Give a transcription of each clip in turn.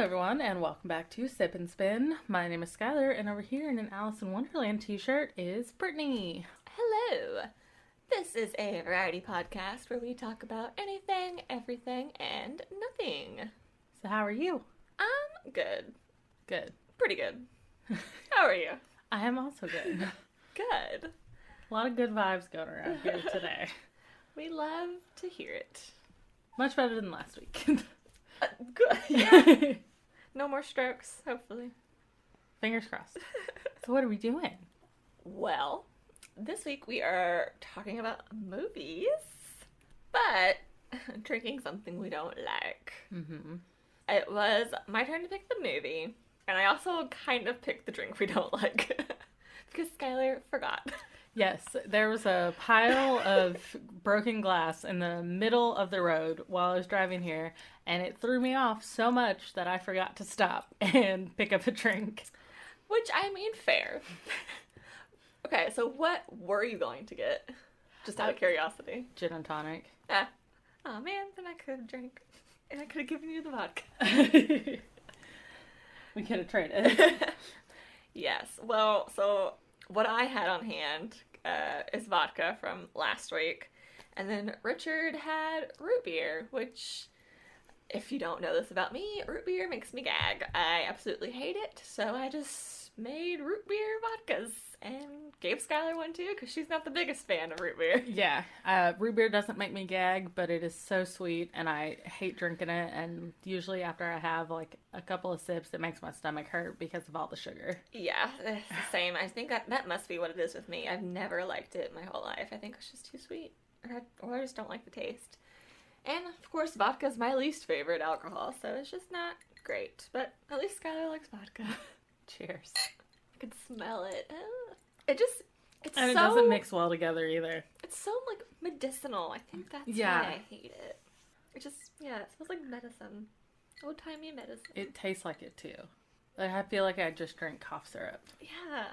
everyone, and welcome back to Sip and Spin. My name is Skylar, and over here in an Alice in Wonderland t-shirt is Brittany. Hello! This is a variety podcast where we talk about anything, everything, and nothing. So how are you? I'm good. Good. Pretty good. How are you? I am also good. Good. A lot of good vibes going around here today. We love to hear it. Much better than last week. Good. Yeah. No more strokes, hopefully. Fingers crossed. So what are we doing? Well, this week we are talking about movies, but drinking something we don't like. Mm-hmm. It was my turn to pick the movie, and I also kind of picked the drink we don't like, because Skylar forgot. Yes, there was a pile of broken glass in the middle of the road while I was driving here, and it threw me off so much that I forgot to stop and pick up a drink. Which, I mean, fair. Okay, so what were you going to get? Just out of curiosity. Gin and tonic. Oh man, then I could have drank. And I could have given you the vodka. We could have traded. Yes, well, so what I had on hand is vodka from last week. And then Richard had root beer, which, if you don't know this about me, root beer makes me gag. I absolutely hate it, so I just made root beer vodkas and gave Skylar one too, because she's not the biggest fan of root beer. Yeah, root beer doesn't make me gag, but it is so sweet, and I hate drinking it, and usually after I have, like, a couple of sips, it makes my stomach hurt because of all the sugar. Yeah, it's the same. I think that must be what it is with me. I've never liked it my whole life. I think it's just too sweet, or I just don't like the taste. And, of course, vodka is my least favorite alcohol, so it's just not great. But at least Skylar likes vodka. Cheers. I can smell it. It's and so... it doesn't mix well together either. It's so, like, medicinal. I think that's why I hate it. It just, it smells like medicine. Old-timey medicine. It tastes like it, too. Like, I feel like I just drank cough syrup. Yeah.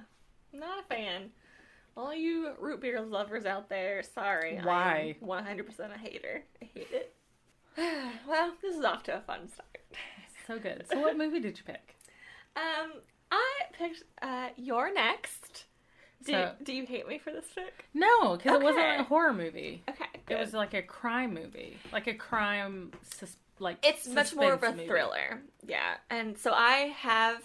Not a fan. All you root beer lovers out there, sorry. Why? I'm 100% a hater. I hate it. Well, this is off to a fun start. So good. So what movie did you pick? I picked You're Next. Do you hate me for this pick? No, because it wasn't a horror movie. Okay, good. It was like a crime movie. Like a crime, it's much more of a movie. thriller. Yeah. And so I have,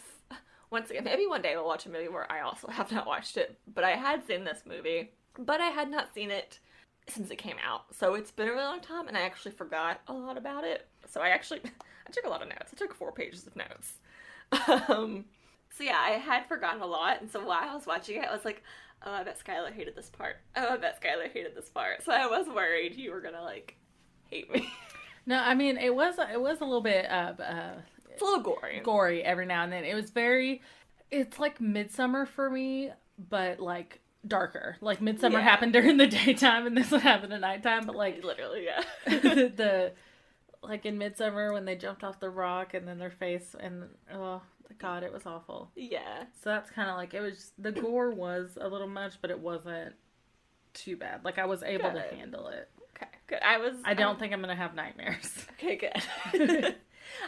once again, maybe one day we'll watch a movie where I also have not watched it, but I had seen this movie, but I had not seen it since it came out. So it's been a really long time, and I actually forgot a lot about it. So I took a lot of notes. I took 4 pages of notes. So yeah, I had forgotten a lot, and so while I was watching it, I was like, oh, I bet Skylar hated this part. Oh, I bet Skylar hated this part. So I was worried you were gonna, like, hate me. No, I mean, it was a little bit it's a little gory. Gory every now and then. It's like Midsummer for me, but, like, darker. Like, Midsummer happened during the daytime, and this one happened at nighttime, but, like... Literally, yeah. Like, in Midsummer, when they jumped off the rock, and then their face, and, oh... God, it was awful. Yeah. So that's kind of like, it was, the gore was a little much, but it wasn't too bad. Like, I was able to handle it. Okay, good. I don't think I'm going to have nightmares. Okay, good.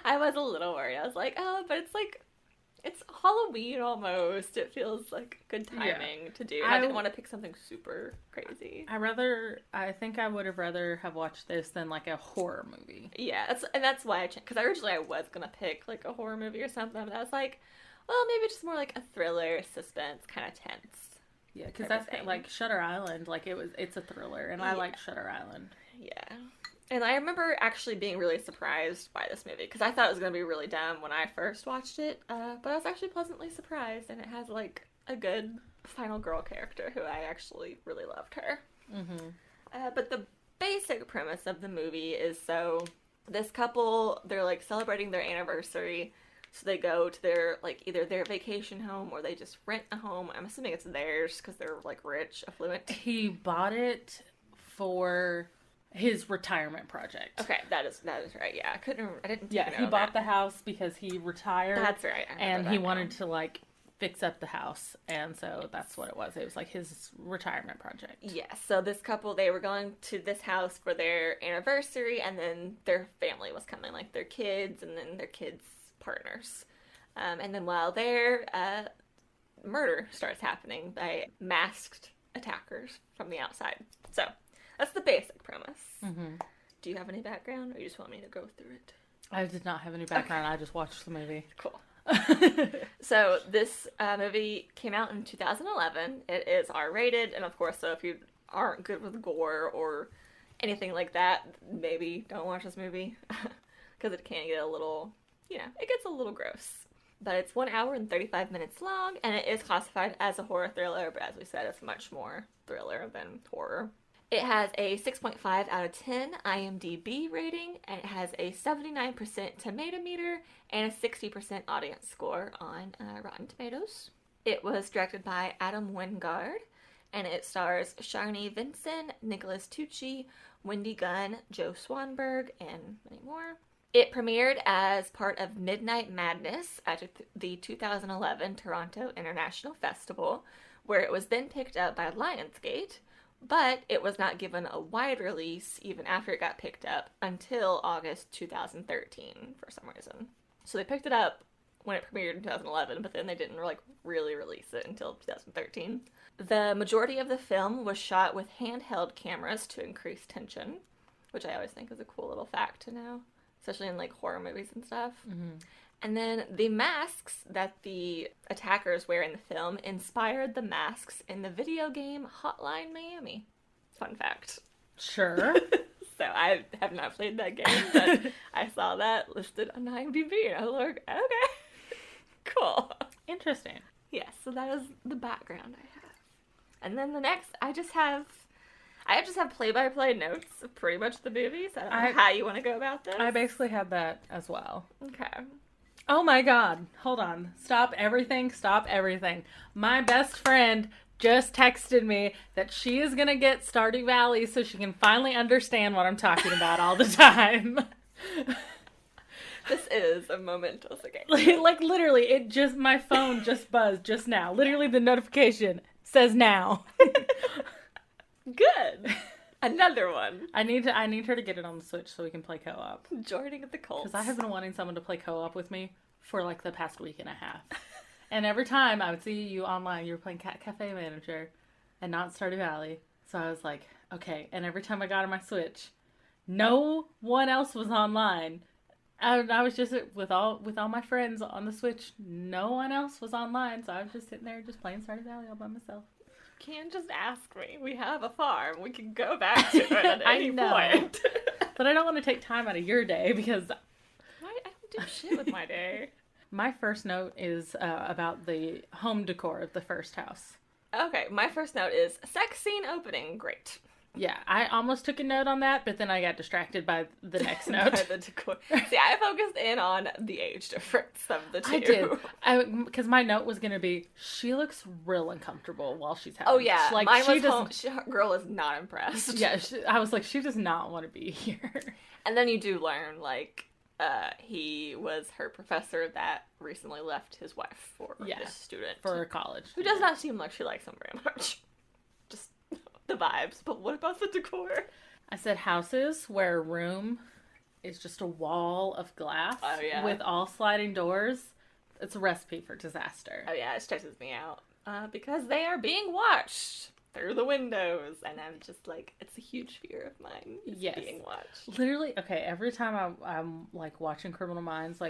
I was a little worried. I was like, oh, but it's like, it's Halloween almost. It feels like good timing to do. I didn't want to pick something super crazy. I think I would have rather have watched this than like a horror movie. Yeah, that's why I changed. Because originally I was going to pick like a horror movie or something, but I was like, well, maybe just more like a thriller, suspense, kind of tense. Yeah, because that's like Shutter Island. Like it's a thriller, and I like Shutter Island. Yeah. And I remember actually being really surprised by this movie, because I thought it was going to be really dumb when I first watched it, but I was actually pleasantly surprised, and it has, like, a good final girl character who I actually really loved her. Mm-hmm. But the basic premise of the movie is, so this couple, they're, like, celebrating their anniversary, so they go to their, like, either their vacation home or they just rent a home. I'm assuming it's theirs, because they're, like, rich, affluent. He bought it for... his retirement project. Okay, that is right. Yeah, I didn't. Yeah, he bought the house because he retired. That's right. And he wanted to like fix up the house, and so that's what it was. It was like his retirement project. Yes. So this couple, they were going to this house for their anniversary, and then their family was coming, like their kids, and then their kids' partners. And then while there, murder starts happening by masked attackers from the outside. So that's the basic premise. Mm-hmm. Do you have any background, or you just want me to go through it? I did not have any background. Okay. I just watched the movie. Cool. So this movie came out in 2011. It is R-rated, and of course, so if you aren't good with gore or anything like that, maybe don't watch this movie, because it can get a little, it gets a little gross. But it's 1 hour and 35 minutes long, and it is classified as a horror thriller, but as we said, it's much more thriller than horror. It has a 6.5 out of 10 IMDb rating, and it has a 79% tomato meter and a 60% audience score on Rotten Tomatoes. It was directed by Adam Wingard, and it stars Sharni Vinson, Nicholas Tucci, Wendy Gunn, Joe Swanberg, and many more. It premiered as part of Midnight Madness at the 2011 Toronto International Festival, where it was then picked up by Lionsgate, but it was not given a wide release even after it got picked up until August 2013 for some reason. So they picked it up when it premiered in 2011, but then they didn't really release it until 2013. The majority of the film was shot with handheld cameras to increase tension, which I always think is a cool little fact to know, especially in horror movies and stuff. Mm-hmm. And then the masks that the attackers wear in the film inspired the masks in the video game Hotline Miami. Fun fact. Sure. So I have not played that game, but I saw that listed on IMDb, and I was like, okay, cool. Interesting. Yes, so that is the background I have. And then the next, I just have play-by-play notes of pretty much the movie, so I don't know how you want to go about this. I basically have that as well. Okay. Oh my god. Hold on. Stop everything. My best friend just texted me that she is going to get Stardew Valley so she can finally understand what I'm talking about all the time. This is a momentous occasion. Literally, my phone just buzzed just now. Literally the notification says now. Good. Another one. I need her to get it on the Switch so we can play co-op. Joining the cult. Because I have been wanting someone to play co-op with me for the past week and a half. And every time I would see you online, you were playing Cafe Manager and not Stardew Valley. So I was like, okay. And every time I got on my Switch, no one else was online. I was just with all my friends on the Switch. No one else was online. So I was just sitting there just playing Stardew Valley all by myself. You can't just ask me. We have a farm. We can go back to it at any point. But I don't want to take time out of your day because I don't do shit with my day. My first note is about the home decor of the first house. Okay, my first note is sex scene opening. Great. Yeah, I almost took a note on that, but then I got distracted by the next note. By the decor. See, I focused in on the age difference of the two. I did. Because my note was going to be, she looks real uncomfortable while she's having. Oh, yeah. Mine was home. Girl is not impressed. Yeah, I was like, she does not want to be here. And then you do learn, he was her professor that recently left his wife for this student. For college. Who does not seem like she likes him very much. Just the vibes. But what about the decor? I said houses where a room is just a wall of glass with all sliding doors. It's a recipe for disaster. Oh yeah, it stresses me out. Because they are being watched through the windows, and I'm just it's a huge fear of mine. Being watched. Literally, okay, every time I'm watching Criminal Minds,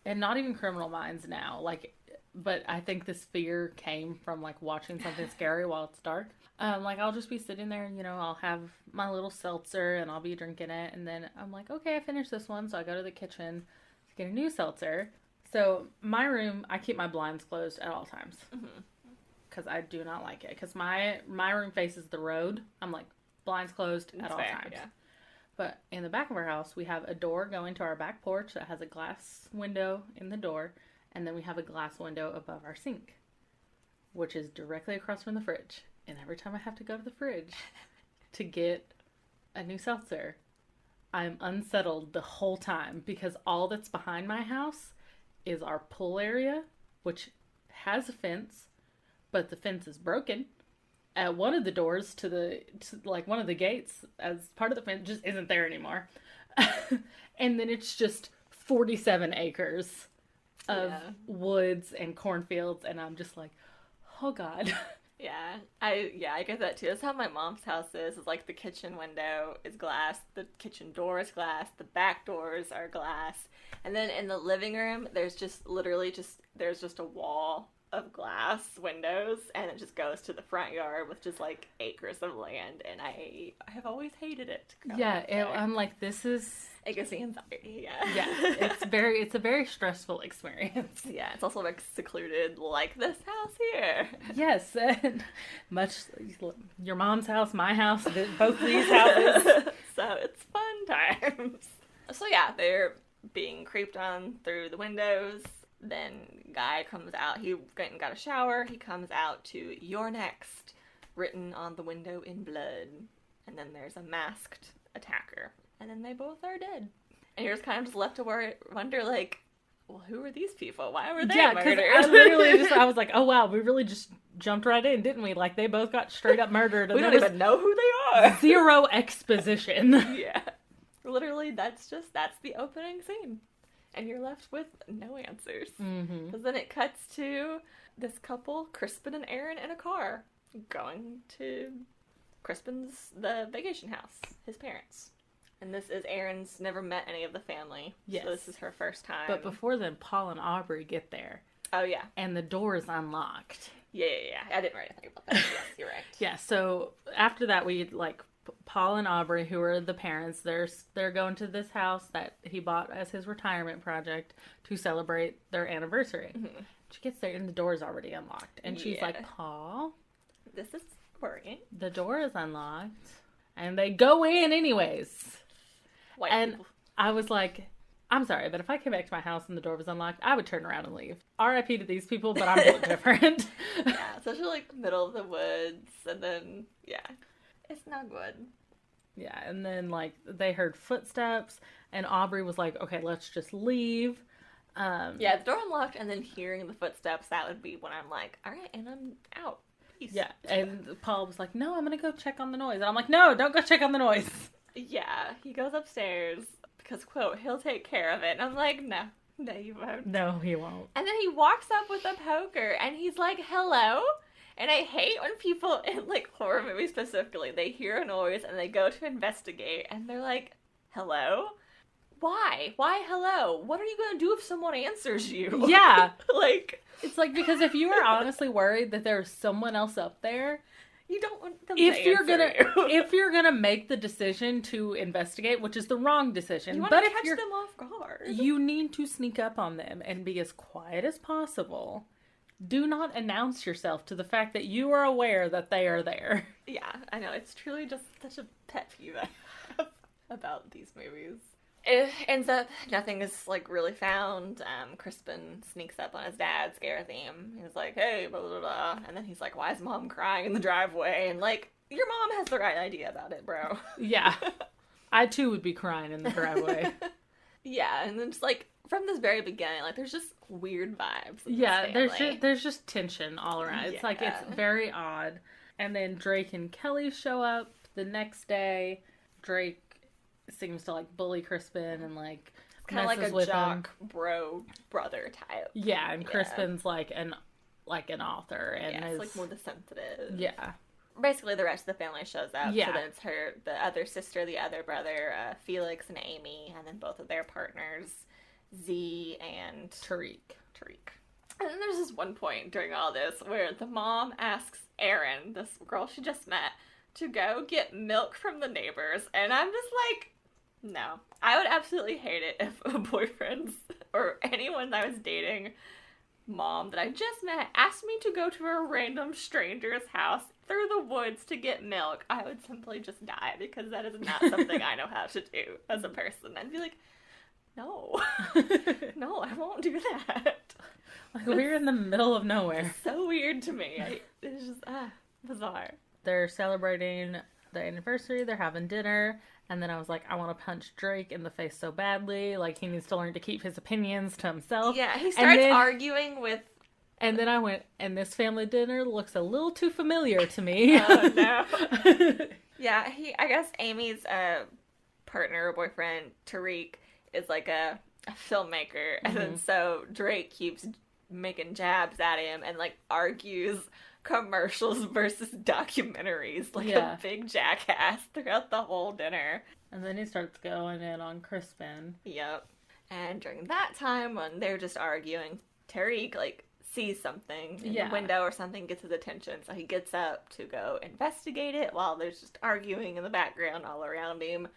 and not even Criminal Minds now, but I think this fear came from watching something scary while it's dark. I'll just be sitting there and, I'll have my little seltzer and I'll be drinking it, and then I'm like, okay, I finished this one, so I go to the kitchen to get a new seltzer. So my room, I keep my blinds closed at all times. Mm-hmm. Because I do not like it. Because my room faces the road. I'm blinds closed at all times. Yeah. But in the back of our house, we have a door going to our back porch that has a glass window in the door. And then we have a glass window above our sink, which is directly across from the fridge. And every time I have to go to the fridge to get a new seltzer, I'm unsettled the whole time. Because all that's behind my house is our pool area, which has a fence. But the fence is broken. One of the doors to one of the gates as part of the fence just isn't there anymore. And then it's just 47 acres of woods and cornfields, and I'm just like, oh God. Yeah, I get that too. That's how my mom's house is. It's like the kitchen window is glass, the kitchen door is glass, the back doors are glass, and then in the living room, there's just a wall of glass windows, and it just goes to the front yard with just like acres of land, and I have always hated it. I'm like, this is... It gives me anxiety, Yeah, it's a very stressful experience. Yeah, it's also like secluded, like this house here. Yes, and much your mom's house, my house, both these houses. So it's fun times. So yeah, they're being creeped on through the windows. Then guy comes out, he went and got a shower, he comes out to "You're next" written on the window in blood. And then there's a masked attacker. And then they both are dead. And you're just kind of just left to wonder, like, well, who are these people? Why were they murdered? I was like, oh wow, we really just jumped right in, didn't we? Like, they both got straight up murdered. And we don't even know who they are. Zero exposition. Yeah. Literally, that's the opening scene. And you're left with no answers. Because then it cuts to this couple, Crispin and Aaron, in a car, going to the vacation house, his parents. And this is Erin's never met any of the family. Yes. So this is her first time. But before then, Paul and Aubrey get there. Oh, yeah. And the door is unlocked. Yeah. I didn't write anything about that. Yes, you're right. Yeah, so after that, we, like, Paul and Aubrey, who are the parents, they're going to this house that he bought as his retirement project to celebrate their anniversary. She gets there, and the door is already unlocked. And she's like, Paul, this is worrying. The door is unlocked. And they go in anyways. People. I was like, I'm sorry, but if I came back to my house and the door was unlocked, I would turn around and leave. R.I.P. to these people, but I'm a little different. Yeah, especially like middle of the woods, and then, yeah, it's not good. Yeah, and then like they heard footsteps, and Aubrey was like, okay, let's just leave. Yeah, the door unlocked, and then hearing the footsteps, that would be when I'm like, all right, and I'm out. Peace. Yeah, and Paul was like, no, I'm going to go check on the noise. And I'm like, no, don't go check on the noise. Yeah, he goes upstairs because, quote, he'll take care of it. And I'm like, no, you won't. No, he won't. And then he walks up with a poker and he's like, hello? And I hate when people in, like, horror movies specifically, they hear a noise and they go to investigate and they're like, hello? Why? Why hello? What are you going to do if someone answers you? Yeah. Like, it's like, because if you are honestly worried that there's someone else up there, you don't want them if you're gonna make the decision to investigate, which is the wrong decision, you want to catch them off guard. You need to sneak up on them and be as quiet as possible. Do not announce yourself to the fact that you are aware that they are there. Yeah, I know. It's truly just such a pet peeve I have about these movies. It ends up, nothing is, like, really found. Crispin sneaks up on his dad, scares him. He's like, hey, blah, blah, blah. And then he's like, why is mom crying in the driveway? And, like, your mom has the right idea about it, bro. Yeah. I, too, would be crying in the driveway. Yeah, and then just, like, from this very beginning, like, there's just weird vibes. Yeah, there's just tension all around. It's like, it's very odd. And then Drake and Kelly show up the next day. Drake seems to, like, bully Crispin and, like, kind of like a jock bro brother type. Yeah, and Crispin's like an author and it's like more the sensitive. Yeah. Basically, the rest of the family shows up. Yeah. So then it's the other sister, the other brother, Felix and Amy, and then both of their partners, Z and Tariq. And then there's this one point during all this where the mom asks Erin, this girl she just met, to go get milk from the neighbors, and I'm just like, no. I would absolutely hate it if a boyfriend's or anyone I was dating mom that I just met asked me to go to a random stranger's house through the woods to get milk. I would simply just die because that is not something I know how to do as a person. I'd be like, no, I won't do that. Like, we're in the middle of nowhere. So weird to me. It's just bizarre. They're celebrating the anniversary. They're having dinner. And then I was like, I want to punch Drake in the face so badly. Like, he needs to learn to keep his opinions to himself. Yeah, he starts arguing with... And then I went, and this family dinner looks a little too familiar to me. Oh, no. Yeah, I guess Amy's partner or boyfriend, Tariq, is like a a filmmaker, and then so Drake keeps making jabs at him and like argues commercials versus documentaries like a big jackass throughout the whole dinner. And then he starts going in on Crispin. Yep. And during that time when they're just arguing, Tariq like sees something in the window or something, gets his attention, so he gets up to go investigate it while there's just arguing in the background all around him.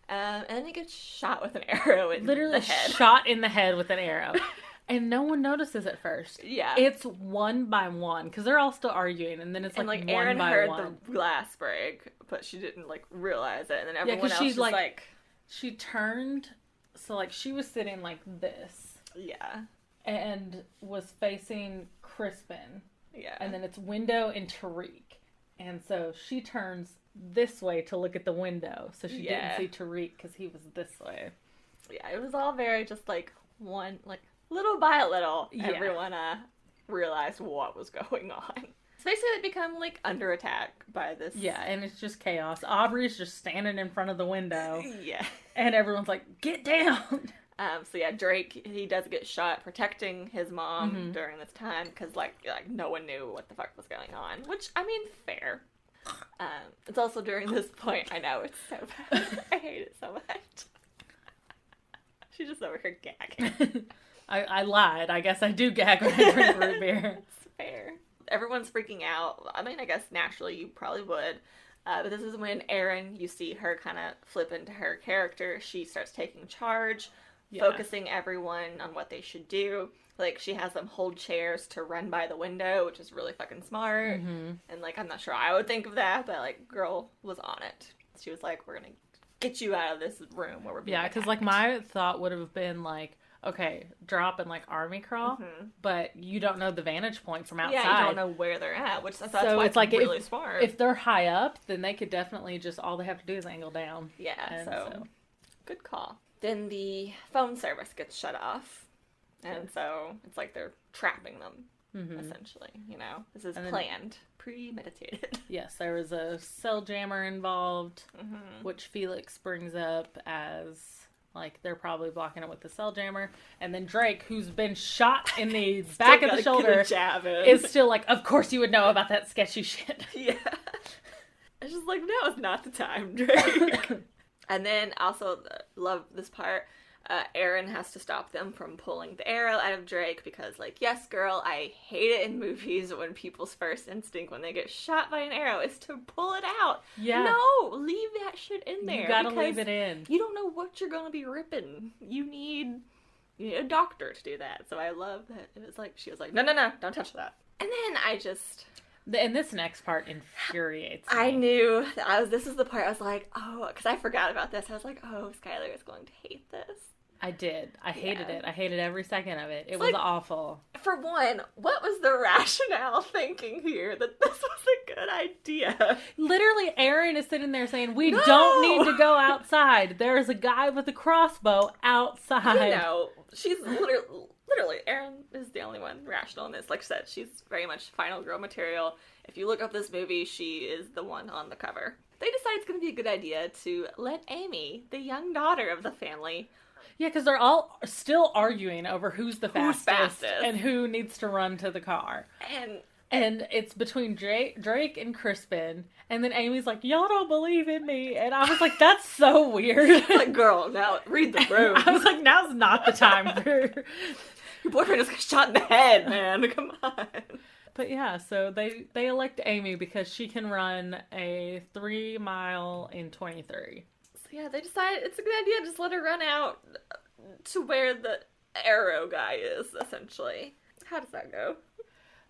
And then he gets shot with an arrow in the head. Literally shot in the head with an arrow. And no one notices at first. Yeah. It's one by one, because they're all still arguing, and then it's like one Erin by heard one. the glass break, but she didn't like realize it, and then everyone else she's just like... She turned, so like she was sitting like this. Yeah. And was facing Crispin. Yeah. And then it's window and Tariq. And so she turns this way to look at the window, so she didn't see Tariq because he was this way. Yeah, it was all very just like one, like little by little, everyone realized what was going on. So basically they become like under attack by this. Yeah, and it's just chaos. Aubrey's just standing in front of the window. Yeah. And everyone's like, get down! So yeah, Drake, he does get shot protecting his mom during this time because like no one knew what the fuck was going on, which, I mean, fair. It's also during this point, I know, it's so bad. I hate it so much. She's just over here gagging. I lied. I guess I do gag when I drink root beer. It's fair. Everyone's freaking out. I mean, I guess naturally you probably would. But this is when Erin, you see her kind of flip into her character. She starts taking charge, focusing everyone on what they should do. Like, she has them hold chairs to run by the window, which is really fucking smart. And, like, I'm not sure I would think of that, but, like, girl was on it. She was like, we're gonna get you out of this room where we're being attacked. Because, like, my thought would have been, like, okay, drop and, like, army crawl, but you don't know the vantage point from outside. Yeah, you don't know where they're at, which that's so why it's like really smart. If they're high up, then they could definitely just, all they have to do is angle down. Yeah, so good call. Then the phone service gets shut off, and so it's like they're trapping them, essentially, you know? This is planned, premeditated. Yes, there was a cell jammer involved, which Felix brings up as... like, they're probably blocking it with the cell jammer. And then Drake, who's been shot in the back of the shoulder, is still like, of course you would know about that sketchy shit. Yeah. It's just like, no, it's not the time, Drake. And then, also, love this part, Erin has to stop them from pulling the arrow out of Drake because, like, yes, girl, I hate it in movies when people's first instinct when they get shot by an arrow is to pull it out. Yeah. No, leave that shit in there. You gotta leave it in. You don't know what you're gonna be ripping. You need a doctor to do that. So I love that it was like, she was like, no, don't touch that. And then I just... And this next part infuriates me. I knew. This is the part I was like, oh, because I forgot about this. I was like, oh, Skylar is going to hate this. I did. I hated it. I hated every second of it. It was awful. For one, what was the rationale thinking here that this was a good idea? Literally, Erin is sitting there saying, we don't need to go outside. There's a guy with a crossbow outside. You know, she's literally, Erin is the only one rational in this. Like I said, she's very much final girl material. If you look up this movie, she is the one on the cover. They decide it's going to be a good idea to let Amy, the young daughter of the family... Yeah, because they're all still arguing over who's the fastest and who needs to run to the car. And it's between Drake and Crispin. And then Amy's like, y'all don't believe in me. And I was like, that's so weird. Like, girl, now read the room. I was like, now's not the time for... Your boyfriend just got shot in the head, man. Come on. But yeah, so they elect Amy because she can run a 3 mile in 23. Yeah, they decided it's a good idea to just let her run out to where the arrow guy is, essentially. How does that go?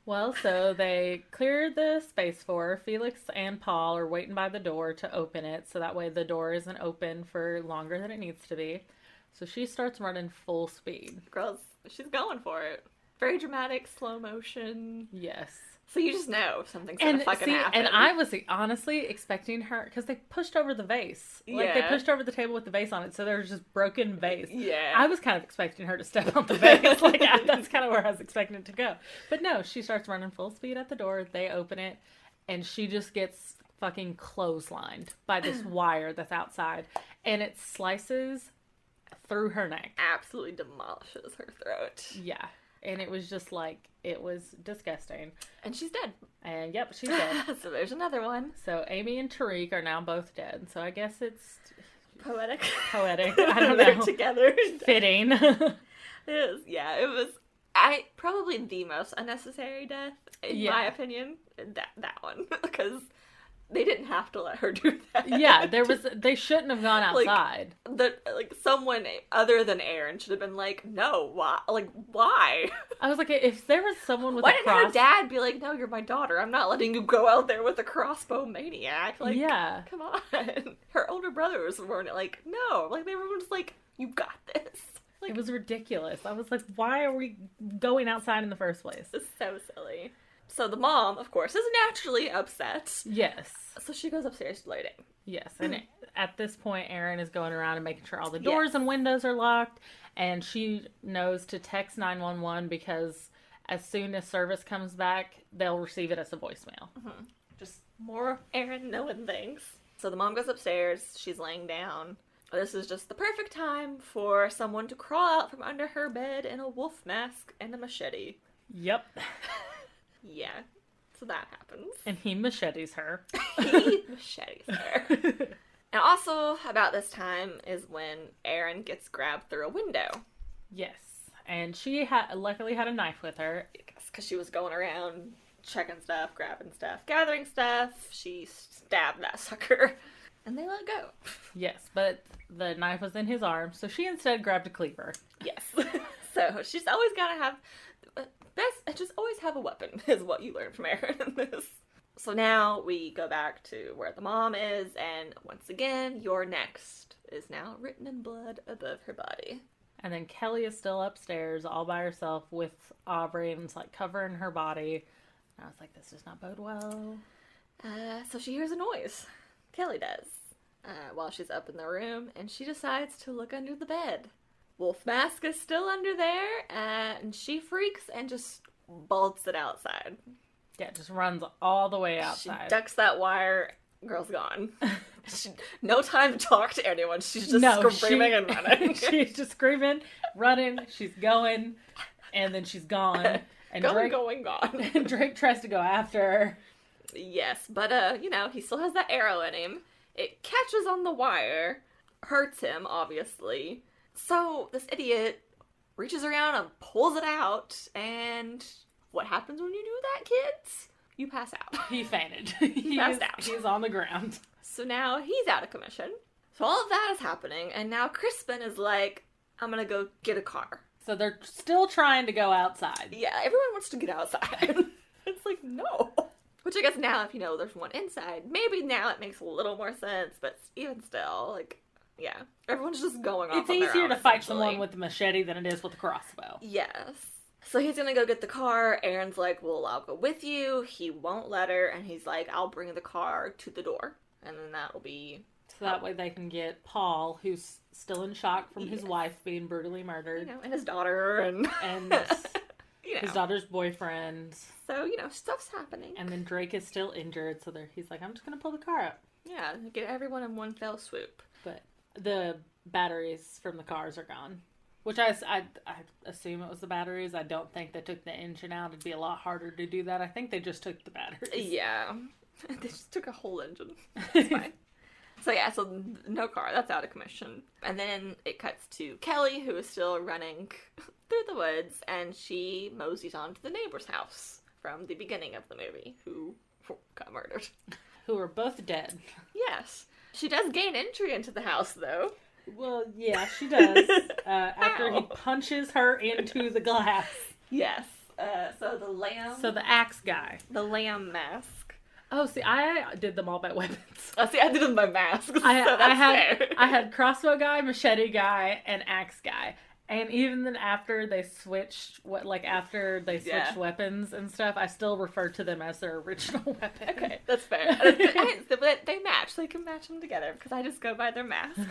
Well, so they cleared the space for her. Felix and Paul are waiting by the door to open it, so that way the door isn't open for longer than it needs to be. So she starts running full speed. Girls, she's going for it. Very dramatic, slow motion. Yes. So you just know something's gonna fucking happen. And I was honestly expecting her, because they pushed over the vase. Like, they pushed over the table with the vase on it, so there was just broken vase. Yeah. I was kind of expecting her to step on the vase. Like, that's kind of where I was expecting it to go. But no, she starts running full speed at the door. They open it, and she just gets fucking clotheslined by this wire that's outside. And it slices through her neck. Absolutely demolishes her throat. Yeah. And it was just like, it was disgusting. And she's dead. And yep, she's dead. So there's another one. So Amy and Tariq are now both dead. So I guess it's Poetic. I don't They're know. together. Fitting. It is. Yeah, it was probably the most unnecessary death, in my opinion. That one. Because they didn't have to let her do that. Yeah, they shouldn't have gone outside. Someone other than Aaron should have been like, no, why? Why? I was like, if there was someone with Why a didn't cross... her dad be like, no, you're my daughter. I'm not letting you go out there with a crossbow maniac. Yeah. Come on. Her older brothers weren't like, no. They were just like, you got this. It was ridiculous. I was like, why are we going outside in the first place? It's so silly. So the mom, of course, is naturally upset. Yes. So she goes upstairs to lay down. Yes, and at this point, Erin is going around and making sure all the doors and windows are locked, and she knows to text 911 because as soon as service comes back, they'll receive it as a voicemail. Mm-hmm. Just more Erin knowing things. So the mom goes upstairs, she's laying down. This is just the perfect time for someone to crawl out from under her bed in a wolf mask and a machete. Yep. Yeah. So that happens. And he machetes her. He machetes her. And also, about this time is when Erin gets grabbed through a window. Yes. And she luckily had a knife with her. Because she was going around checking stuff, grabbing stuff, gathering stuff. She stabbed that sucker. And they let go. Yes, but the knife was in his arm, so she instead grabbed a cleaver. Yes. So she's always got to have... just always have a weapon, is what you learn from Erin in this. So now we go back to where the mom is, and once again, "You're next" is now written in blood above her body. And then Kelly is still upstairs all by herself with Aubrey, and it's like covering her body. And I was like, this does not bode well. So she hears a noise. Kelly does. While she's up in the room, and she decides to look under the bed. Wolf mask is still under there, and she freaks and just bolts it outside. Yeah, just runs all the way outside. She ducks that wire. Girl's gone. No time to talk to anyone. She's just screaming and running. She's just screaming, running. She's going, and then she's gone. And going, gone. And Drake tries to go after her. Yes, but he still has that arrow in him. It catches on the wire, hurts him, obviously. So this idiot reaches around and pulls it out, and what happens when you do that, kids? You pass out. He fainted. He passed out. He's on the ground. So now he's out of commission. So all of that is happening, and now Crispin is like, I'm gonna go get a car. So they're still trying to go outside. Yeah, everyone wants to get outside. It's like, no. Which I guess now, if there's one inside, maybe now it makes a little more sense, but even still, yeah. Everyone's just going off It's on their easier own, to fight someone with a machete than it is with a crossbow. Yes. So he's gonna go get the car. Aaron's like, well, I'll go with you. He won't let her, and he's like, I'll bring the car to the door. And then that'll be... So that way they can get Paul, who's still in shock from his wife being brutally murdered. And his daughter, and his daughter's boyfriend. So, stuff's happening. And then Drake is still injured, so he's like, I'm just gonna pull the car up. Yeah, get everyone in one fell swoop. But the batteries from the cars are gone. Which I assume it was the batteries. I don't think they took the engine out. It'd be a lot harder to do that. I think they just took the batteries. Yeah. They just took a whole engine. It's fine. So no car. That's out of commission. And then it cuts to Kelly, who is still running through the woods, and she moseys on to the neighbor's house from the beginning of the movie, who got murdered. Who are both dead. Yes. She does gain entry into the house, though. Well, yeah, she does. After he punches her into the glass. Yes. So the axe guy. The lamb mask. Oh, see, I did them all by weapons. Oh, see, I did them by masks. I had crossbow guy, machete guy, and axe guy. And even then after they switched, weapons and stuff, I still refer to them as their original weapon. Okay, that's fair. But they match. They can match them together because I just go by their masks.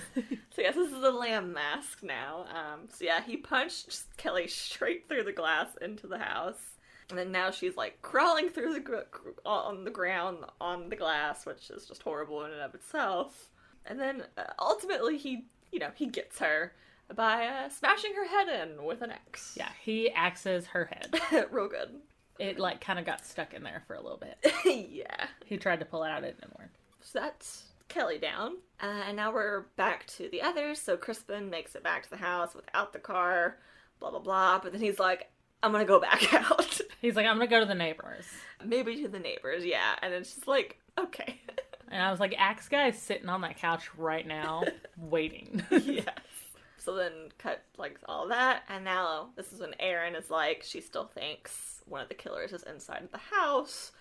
So yes, this is the lamb mask now. So yeah, he punched Kelly straight through the glass into the house. And then now she's crawling through on the ground on the glass, which is just horrible in and of itself. And then ultimately he gets her. by smashing her head in with an axe. Yeah, he axes her head. Real good. It, like, kind of got stuck in there for a little bit. Yeah. He tried to pull it out, it didn't work. So that's Kelly down. And now we're back to the others. So Crispin makes it back to the house without the car, blah, blah, blah. But then he's like, I'm gonna go back out. He's like, I'm gonna go to the neighbors. Maybe to the neighbors, yeah. And it's just like, okay. And I was like, Axe Guy is sitting on that couch right now, waiting. Yes. So then cut, like, all that. And now this is when Erin is like, she still thinks one of the killers is inside of the house.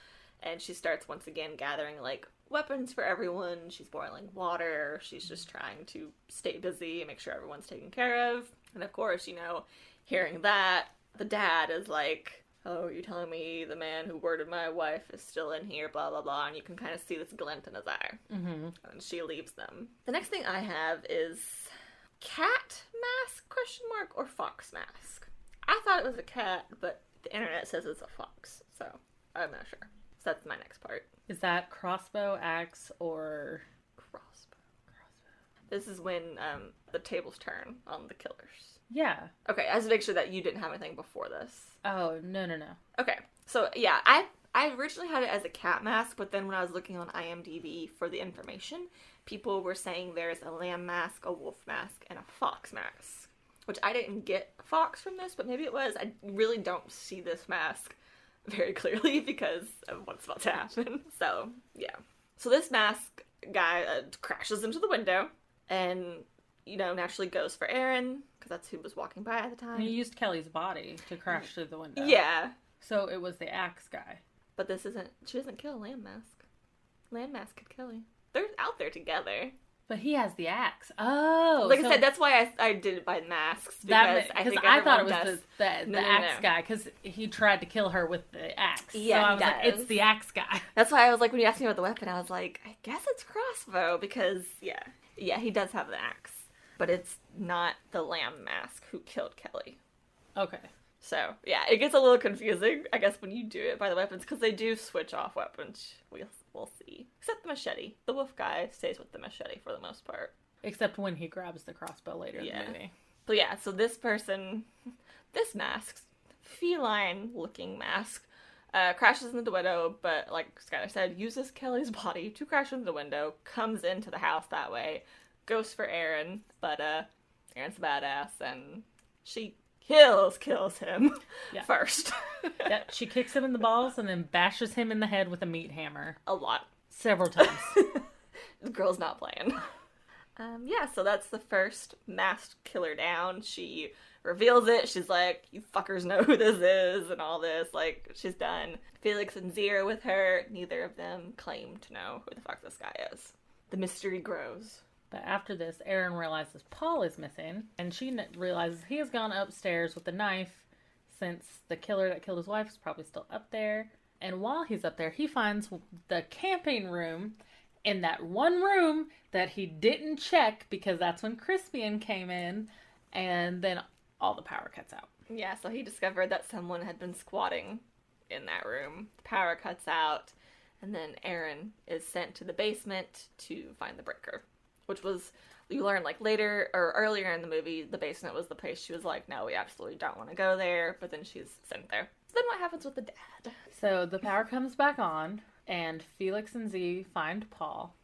And she starts once again gathering, like, weapons for everyone. She's boiling water. She's just trying to stay busy and make sure everyone's taken care of. And of course, you know, hearing that, the dad is like, oh, you're telling me the man who murdered my wife is still in here, blah, blah, blah. And you can kind of see this glint in his eye. Mm-hmm. And she leaves them. The next thing I have is cat mask, ? Or fox mask. I thought it was a cat, but the internet says it's a fox. So I'm not sure. So that's my next part. Is that crossbow, axe, or... Crossbow. This is when the tables turn on the killers. Yeah. Okay, I have to make sure that you didn't have anything before this. Oh, no. Okay, so yeah, I originally had it as a cat mask, but then when I was looking on IMDb for the information, people were saying there's a lamb mask, a wolf mask, and a fox mask. Which I didn't get fox from this, but maybe it was. I really don't see this mask very clearly because of what's about to happen. So, yeah. So this mask guy crashes into the window and, you know, naturally goes for Erin, because that's who was walking by at the time. He used Kelly's body to crash through the window. Yeah. So it was the axe guy. But she doesn't kill Lamb Mask. Lamb Mask killed Kelly. They're out there together. But he has the axe. Oh. Like I said, that's why I did it by masks. Because I thought it was the axe guy, because he tried to kill her with the axe. Yeah, so I was like, it's the axe guy. That's why I was like, when you asked me about the weapon, I was like, I guess it's crossbow, because, yeah, he does have the axe. But it's not the Lamb Mask who killed Kelly. Okay. So, yeah, it gets a little confusing, I guess, when you do it by the weapons, because they do switch off weapons. We'll see. Except the machete. The wolf guy stays with the machete for the most part. Except when he grabs the crossbow later in the movie. But yeah, so this mask, feline-looking mask, crashes into the window, but like Skylar said, uses Kelly's body to crash into the window, comes into the house that way, goes for Erin, but Erin's a badass, and she kills him first. Yeah, she kicks him in the balls and then bashes him in the head with a meat hammer. A lot. Several times. The girl's not playing. So that's the first masked killer down. She reveals it. She's like, you fuckers know who this is and all this. Like, she's done. Felix and Zira with her. Neither of them claim to know who the fuck this guy is. The mystery grows. But after this, Erin realizes Paul is missing, and she realizes he has gone upstairs with the knife since the killer that killed his wife is probably still up there. And while he's up there, he finds the camping room in that one room that he didn't check because that's when Crispian came in, and then all the power cuts out. Yeah, so he discovered that someone had been squatting in that room. The power cuts out, and then Erin is sent to the basement to find the breaker. Which was, you learn like later or earlier in the movie, the basement was the place she was like, no, we absolutely don't want to go there. But then she's sent there. So then what happens with the dad? So the power comes back on, and Felix and Z find Paul.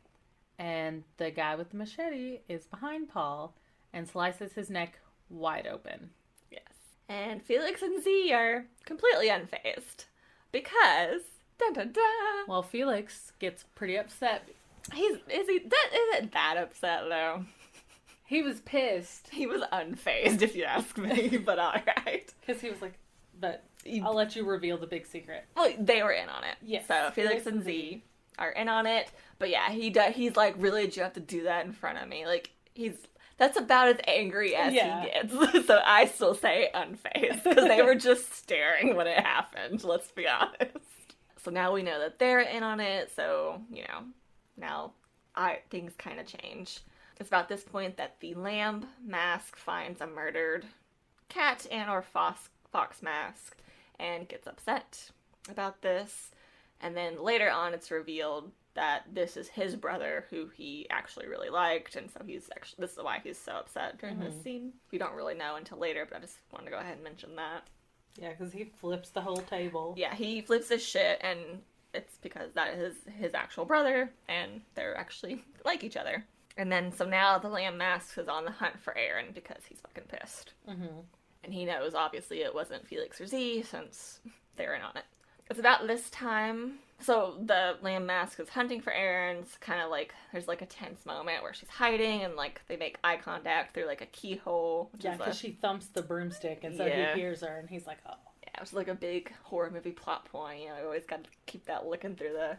And the guy with the machete is behind Paul and slices his neck wide open. Yes. And Felix and Z are completely unfazed. Because, dun dun dun. Well, Felix gets pretty upset. Isn't that upset though? He was pissed. He was unfazed, if you ask me, but alright. Because he was like, but I'll let you reveal the big secret. Well, they were in on it. Yes. So Felix and Z are in on it. But yeah, he's like, really, did you have to do that in front of me? Like, that's about as angry as he gets. So I still say unfazed. Because they were just staring when it happened, let's be honest. So now we know that they're in on it, so, you know. Now, things kind of change. It's about this point that the lamb mask finds a murdered cat and or fox mask and gets upset about this. And then later on it's revealed that this is his brother who he actually really liked, and so this is why he's so upset during this scene. We don't really know until later, but I just wanted to go ahead and mention that. Yeah, because he flips the whole table. Yeah, he flips his shit, and it's because that is his actual brother, and they're actually like each other. And then, so now the Lamb Mask is on the hunt for Aaron because he's fucking pissed. Mm-hmm. And he knows, obviously, it wasn't Felix or Z, since they're in on it. It's about this time. So the Lamb Mask is hunting for Aaron. It's kind of like, there's like a tense moment where she's hiding, and like they make eye contact through like a keyhole. Yeah, because she thumps the broomstick, and so he hears her, and he's like, oh. Yeah, it was like a big horror movie plot point. You know, you always got to keep that looking through the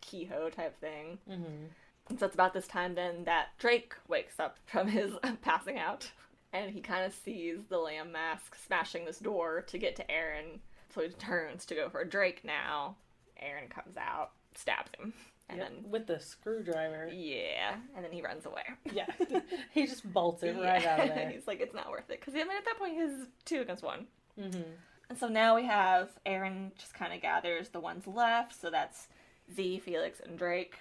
keyhole type thing. Mm-hmm. And so it's about this time then that Drake wakes up from his passing out, and he kind of sees the Lamb Mask smashing this door to get to Aaron. So he turns to go for Drake now. Aaron comes out, stabs him. And then with the screwdriver. Yeah, and then he runs away. Yeah, he just bolts it right out of there. He's like, it's not worth it. Because, I mean, at that point, he's 2 against 1. Mm-hmm. And so now we have Aaron just kind of gathers the ones left. So that's Z, Felix, and Drake.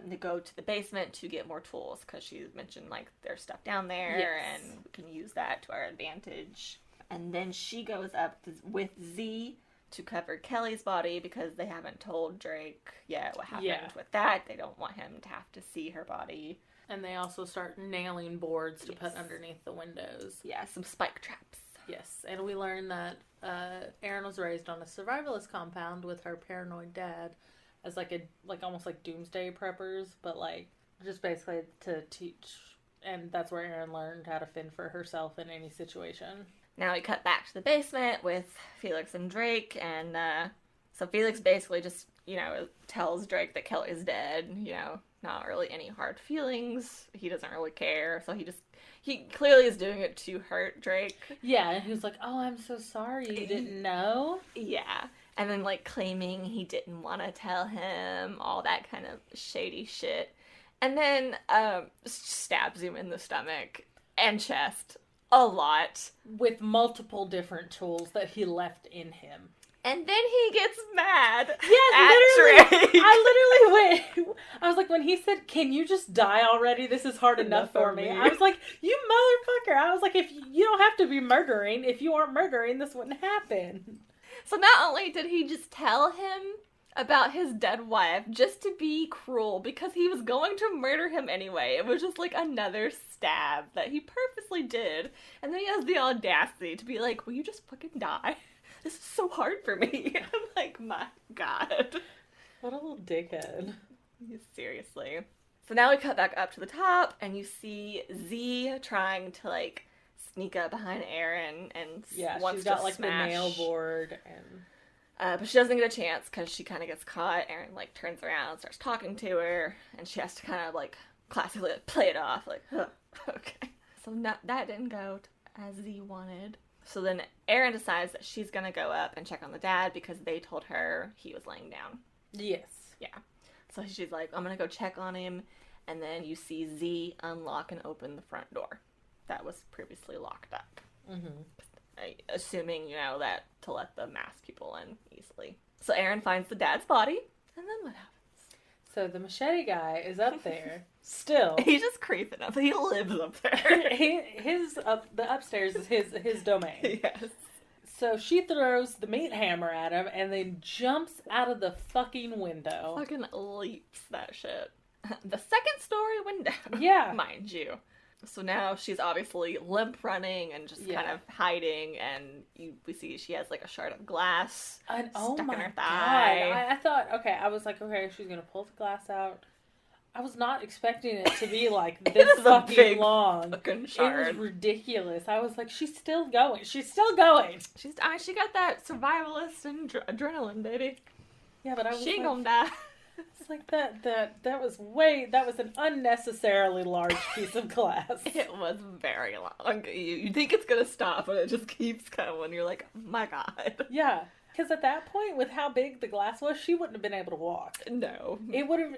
They go to the basement to get more tools. Because she mentioned, like, there's stuff down there. Yes. And we can use that to our advantage. And then she goes up with Z to cover Kelly's body because they haven't told Drake yet what happened with that. They don't want him to have to see her body. And they also start nailing boards to put underneath the windows. Yeah, some spike traps. Yes, and we learn that Erin was raised on a survivalist compound with her paranoid dad as almost like doomsday preppers, but like just basically to teach, and that's where Erin learned how to fend for herself in any situation. Now we cut back to the basement with Felix and Drake, and so Felix basically just, tells Drake that Kelly's dead, not really any hard feelings. He doesn't really care, so he clearly is doing it to hurt Drake. Yeah, and he was like, oh, I'm so sorry, you didn't know? Yeah, and then, claiming he didn't want to tell him, all that kind of shady shit. And then stabs him in the stomach and chest a lot. With multiple different tools that he left in him. And then he gets mad. Yes, literally. Drake. I literally went. I was like, when he said, "Can you just die already? This is hard enough for me." I was like, "You motherfucker!" I was like, "If you don't have to be murdering. If you aren't murdering, this wouldn't happen." So not only did he just tell him about his dead wife just to be cruel because he was going to murder him anyway. It was just another stab that he purposely did. And then he has the audacity to be like, will you just fucking die? This is so hard for me. I'm like, my God. What a little dickhead. Seriously. So now we cut back up to the top and you see Z trying to sneak up behind Aaron and wants she's got to smash. The nail board and... but she doesn't get a chance because she kind of gets caught. Aaron, turns around and starts talking to her. And she has to kind of, classically play it off. Huh, okay. So that didn't go as Z wanted. So then Aaron decides that she's going to go up and check on the dad because they told her he was laying down. Yes. Yeah. So she's like, I'm going to go check on him. And then you see Z unlock and open the front door that was previously locked up. Mm-hmm. Assuming, that to let the masked people in easily. So Aaron finds the dad's body, and then what happens? So the machete guy is up there, still. He's just creeping up. He lives up there. The upstairs is his domain. Yes. So she throws the meat hammer at him, and then jumps out of the fucking window. Fucking leaps that shit. The second story window. Yeah. Mind you. So now she's obviously limp running and just kind of hiding, and we see she has a shard of glass stuck in her thigh. I thought, I was like, she's gonna pull the glass out. I was not expecting it to be this fucking long. Fucking shard. It was ridiculous. I was like, she's still going. She got that survivalist and adrenaline, baby. Yeah, but she ain't gonna die. It's that was an unnecessarily large piece of glass. It was very long. You think it's gonna stop, but it just keeps going. You're like, oh my God. Yeah, because at that point, with how big the glass was, she wouldn't have been able to walk. No. It would have.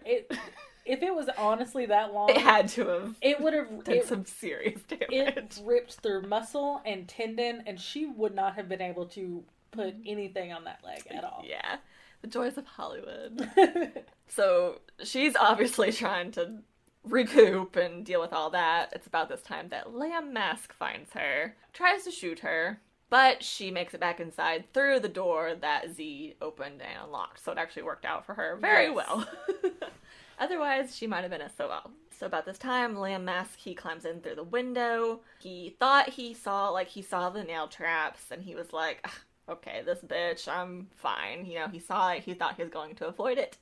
If it was honestly that long, it had to have. It would have done some serious damage. It ripped through muscle and tendon, and she would not have been able to put anything on that leg at all. Yeah. The joys of Hollywood. So she's obviously trying to recoup and deal with all that. It's about this time that Lamb Mask finds her, tries to shoot her, but she makes it back inside through the door that Z opened and unlocked. So it actually worked out for her very well. Otherwise, she might have been a SOL. So about this time, Lamb Mask, he climbs in through the window. He thought he saw the nail traps, and he was like, okay, this bitch, I'm fine. You know, he saw it, he thought he was going to avoid it.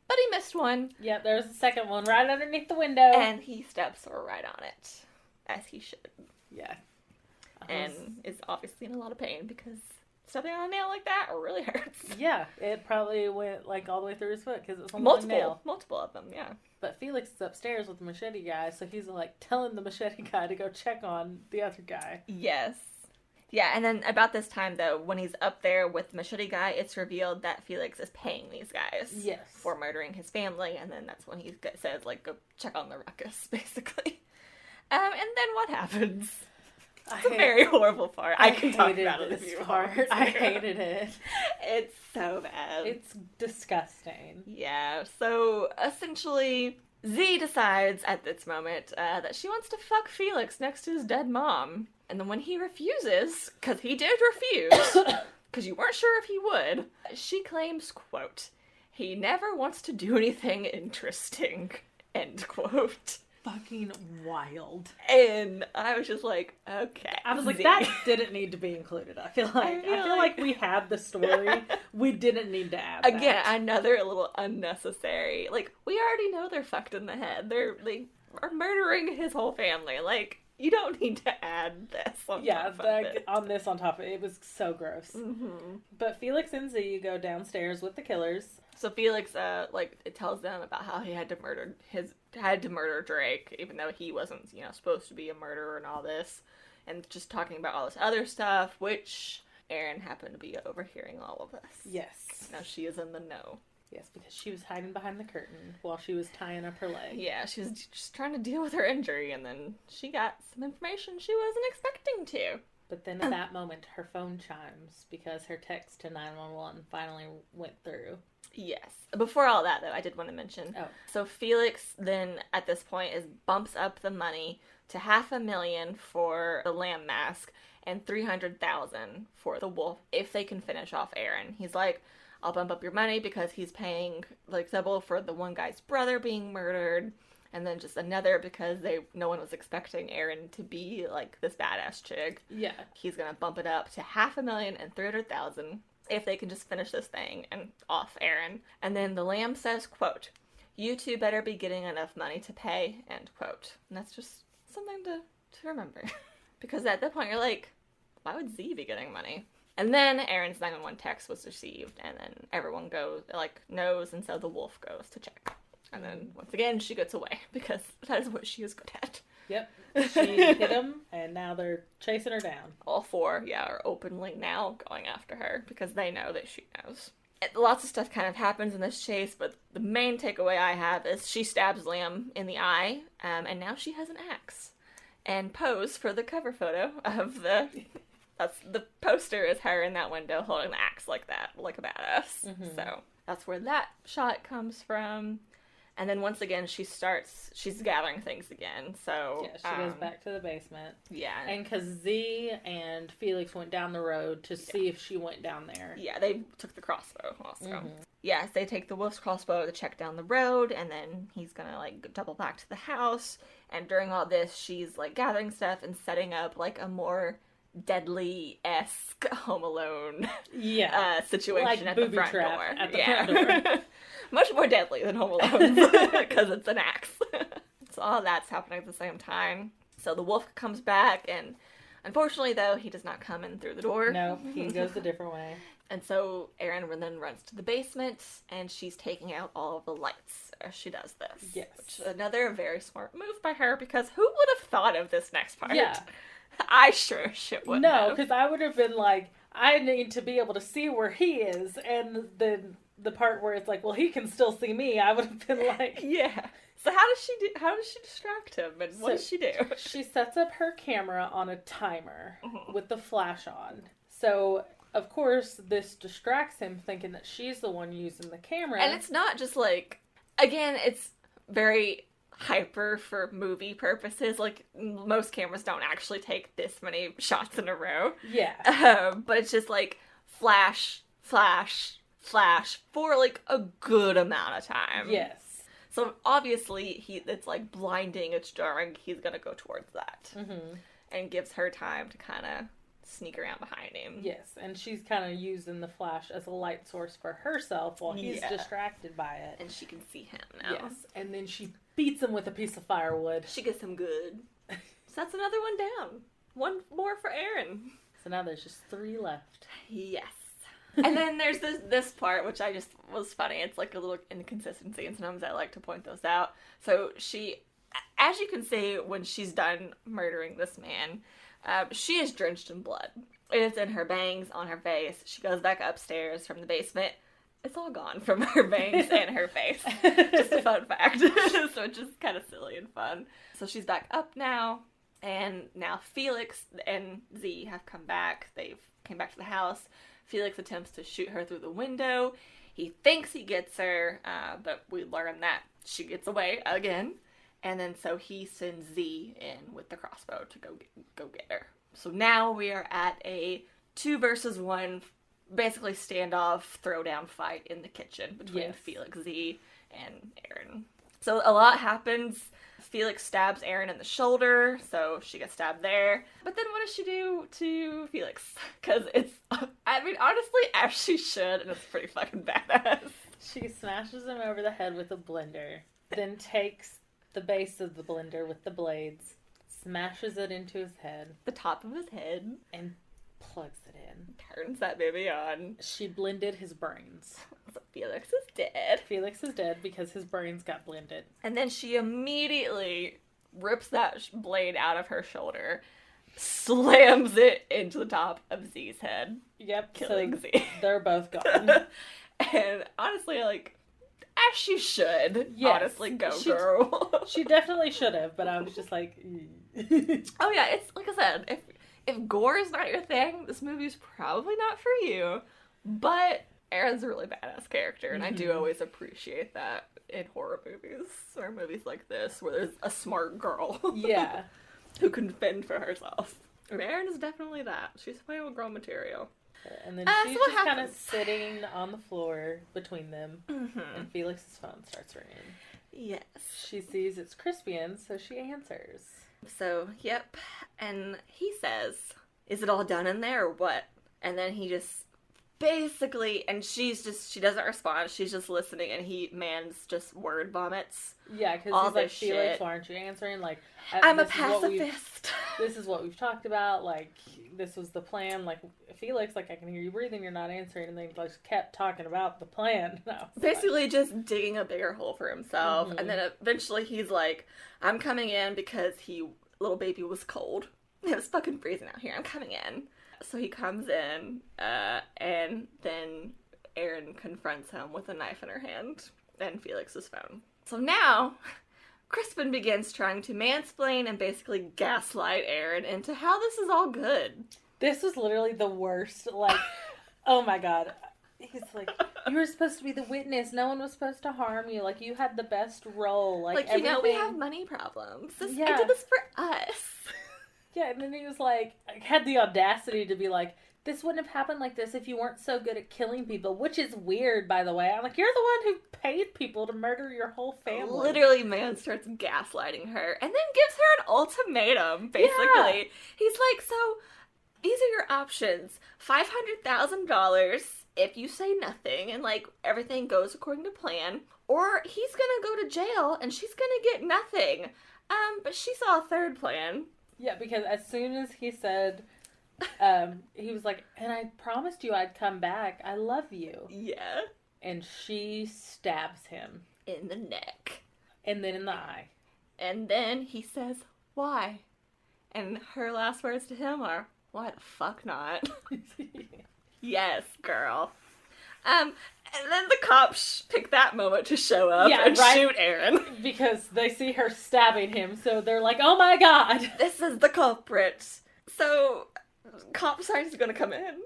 But he missed one. Yep, there's a second one right underneath the window. And he steps right on it, as he should. Yeah. And is obviously in a lot of pain, because stepping on a nail like that really hurts. Yeah, it probably went, like, all the way through his foot, because it's on one nail. Multiple of them, yeah. But Felix is upstairs with the machete guy, so he's, like, telling the machete guy to go check on the other guy. Yes. Yeah, and then about this time, though, when he's up there with the machete guy, it's revealed that Felix is paying these guys for murdering his family, and then that's when he says, like, go check on the ruckus, basically. And then what happens? It's a very horrible part. I can talk about it if you want. I hated it. It's so bad. It's disgusting. Yeah, so essentially, Z decides at this moment that she wants to fuck Felix next to his dead mom. And then when he refuses, because he did refuse, because you weren't sure if he would, she claims, quote, he never wants to do anything interesting, end quote. Fucking wild. And I was just like, okay. I was like, that didn't need to be included. I feel like we had the story. We didn't need to add that. Again, another little unnecessary. Like, we already know they're fucked in the head. They are murdering his whole family. Like, you don't need to add this on top of it. On this on top of it. It was so gross. Mm-hmm. But Felix and Z go downstairs with the killers. So Felix, it tells them about how he had to murder Drake, even though he wasn't, supposed to be a murderer and all this, and just talking about all this other stuff, which Erin happened to be overhearing all of this. Yes. Now she is in the know. Yes, because she was hiding behind the curtain while she was tying up her leg. Yeah, she was just trying to deal with her injury, and then she got some information she wasn't expecting to. But then at that moment, her phone chimes because her text to 911 finally went through. Yes. Before all that, though, I did want to mention. Oh. So Felix then, at this point, bumps up the money to $500,000 for the Lamb Mask and $300,000 for the wolf if they can finish off Erin. He's like, I'll bump up your money because he's paying, double for the one guy's brother being murdered, and then just another because no one was expecting Erin to be, this badass chick. Yeah. He's gonna bump it up to $500,000 and $300,000 if they can just finish this thing and off Erin. And then the Lamb says, quote, you two better be getting enough money to pay, end quote. And that's just something to remember. Because at that point you're like, why would Z be getting money? And then Erin's 911 text was received, and then everyone knows, and so the wolf goes to check. And then, once again, she gets away, because that is what she is good at. Yep. She hit him, and now they're chasing her down. All four, are openly now going after her, because they know that she knows. Lots of stuff kind of happens in this chase, but the main takeaway I have is she stabs Lamb in the eye, and now she has an axe. And pose for the cover photo of the poster is her in that window holding the axe like that, like a badass. Mm-hmm. So that's where that shot comes from. And then once again, she's gathering things again. So yeah, she goes back to the basement. Yeah. And because Z and Felix went down the road to see if she went down there. Yeah, they took the crossbow also. Mm-hmm. Yes, they take the wolf's crossbow to check down the road, and then he's gonna, double back to the house. And during all this, she's, gathering stuff and setting up, a more deadly-esque Home Alone situation at the front door. At the front door. Much more deadly than Home Alone, because it's an axe. So all that's happening at the same time. So the wolf comes back, and unfortunately, though, he does not come in through the door. No, he goes a different way. And so Erin then runs to the basement, and she's taking out all of the lights as she does this. Yes. Which is another very smart move by her, because who would have thought of this next part? Yeah. I sure shit wouldn't have. No, because I would have been like, I need to be able to see where he is, and then the part where it's like, well, he can still see me, I would have been like... Yeah. So how does she distract him, and what does she do? She sets up her camera on a timer with the flash on. So of course, this distracts him, thinking that she's the one using the camera. And it's not just, like... Again, it's very hyper for movie purposes. Like, most cameras don't actually take this many shots in a row. Yeah. But it's just, like, flash, flash, flash for, like, a good amount of time. Yes. So, obviously, it's, like, blinding, it's jarring, he's gonna go towards that. Mm-hmm. And gives her time to kind of sneak around behind him. Yes, and she's kind of using the flash as a light source for herself while he's distracted by it. And she can see him now. Yes, and then she beats him with a piece of firewood. She gets him good. So that's another one down. One more for Aaron. So now there's just 3 left. Yes. And then there's this part, which I just was funny. It's like a little inconsistency, and sometimes I like to point those out. So she, as you can see, when she's done murdering this man, she is drenched in blood. It's in her bangs, on her face. She goes back upstairs from the basement. It's all gone from her bangs and her face. Just a fun fact. So it's just kind of silly and fun. So she's back up now, and now Felix and Z have come back. They've came back to the house. Felix attempts to shoot her through the window. He thinks he gets her, but we learn that she gets away again. And then so he sends Z in with the crossbow to go get her. So now we are at a 2 versus 1, basically standoff, throwdown fight in the kitchen between Felix, Z, and Aaron. So a lot happens. Felix stabs Aaron in the shoulder, so she gets stabbed there. But then what does she do to Felix? Because it's, I mean, honestly, as she should, and it's pretty fucking badass. She smashes him over the head with a blender, then takes the base of the blender with the blades, smashes it into his head. The top of his head. And plugs it in. Turns that baby on. She blended his brains. So Felix is dead. Felix is dead because his brains got blended. And then she immediately rips that blade out of her shoulder, slams it into the top of Z's head. Yep. Killing so Z. They're both gone. And honestly, like, as she should. Yes. Honestly, girl. She definitely should have, but I was just like... Oh yeah, it's, like I said, if gore is not your thing, this movie's probably not for you. But Aaron's a really badass character, and I do always appreciate that in horror movies, or movies like this, where there's a smart girl. Yeah. Who can fend for herself. And Aaron is definitely that. She's final girl material. And then she's so just kind of sitting on the floor between them, and Felix's phone starts ringing. Yes. She sees it's Crispian, so she answers. So, yep. And he says, "Is it all done in there or what?" And then he just basically, and she doesn't respond. She's just listening, and man's just word vomits. Yeah, because he's like, Felix, why aren't you answering? Like, I'm a pacifist. This is what we've talked about. Like, this was the plan. Like, Felix, like, I can hear you breathing, you're not answering. And they just kept talking about the plan. Basically just digging a bigger hole for himself. And then eventually he's like, I'm coming in because little baby was cold. It was fucking freezing out here. I'm coming in. So he comes in, and then Erin confronts him with a knife in her hand and Felix's phone. So now, Crispin begins trying to mansplain and basically gaslight Erin into how this is all good. This was literally the worst. Like, oh my god. He's like, you were supposed to be the witness. No one was supposed to harm you. Like, you had the best role. Like you know, we have money problems. I did this for us. Yeah, and then he was like, I had the audacity to be like, this wouldn't have happened like this if you weren't so good at killing people, which is weird, by the way. I'm like, you're the one who paid people to murder your whole family. Literally, man starts gaslighting her and then gives her an ultimatum, basically. Yeah. He's like, so, these are your options. $500,000 if you say nothing and, like, everything goes according to plan, or he's gonna go to jail and she's gonna get nothing. But she saw a third plan. Yeah, because as soon as he said, he was like, and I promised you I'd come back. I love you. Yeah. And she stabs him. In the neck. And then in the eye. And then he says, why? And her last words to him are, why the fuck not? Yes, girl. And then the cops pick that moment to show up and shoot Erin. Because they see her stabbing him, so they're like, oh my god! This is the culprit. So, cop sergeant's gonna come in.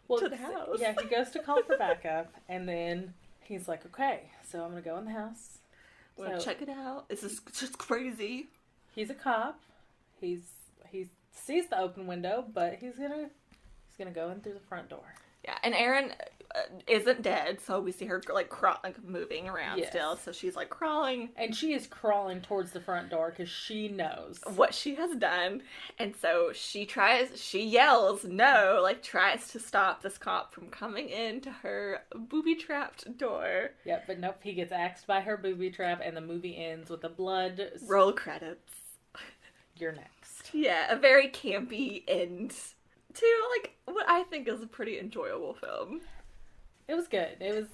Well, to the house. Yeah, he goes to call for backup, and then he's like, okay, so I'm going to go in the house. Wanna check it out? This is just crazy. He's a cop. He sees the open window, but he's gonna go in through the front door. Yeah, and Erin isn't dead, so we see her like moving around still. So she's like crawling, and she is crawling towards the front door because she knows what she has done, and so she yells no, like tries to stop this cop from coming into her booby-trapped door. Yep, but nope, he gets axed by her booby trap, and the movie ends with a blood roll credits. You're next. Yeah, a very campy end to like what I think is a pretty enjoyable film. It was good. It was